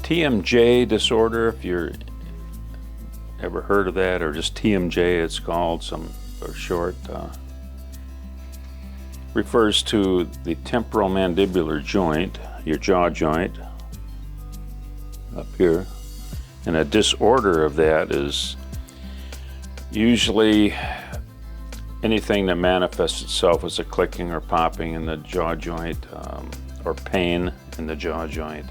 TMJ disorder, if you're ever heard of that, or just TMJ it's called, some for short, refers to the temporomandibular joint, your jaw joint up here. And a disorder of that is usually anything that manifests itself as a clicking or popping in the jaw joint, or pain in the jaw joint.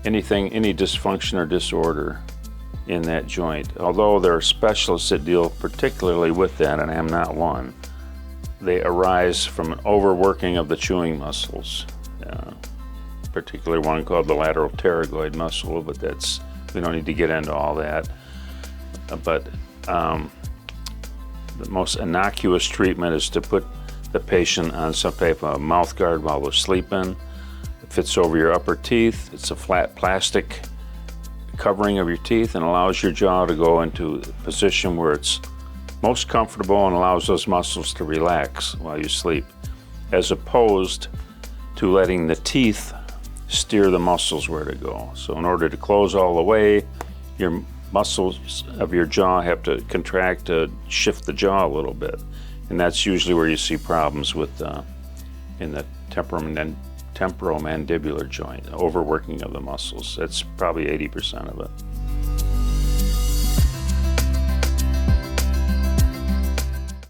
Any dysfunction or disorder in that joint. Although there are specialists that deal particularly with that, and I'm not one, they arise from an overworking of the chewing muscles, particularly one called the lateral pterygoid muscle, but we don't need to get into all that. But the most innocuous treatment is to put the patient on some type of mouth guard while they're sleeping. It fits over your upper teeth. It's a flat plastic covering of your teeth and allows your jaw to go into a position where it's most comfortable and allows those muscles to relax while you sleep, as opposed to letting the teeth steer the muscles where to go. So in order to close all the way, your muscles of your jaw have to contract to shift the jaw a little bit, and that's usually where you see problems with in the temporomandibular joint, overworking of the muscles. That's probably 80% of it.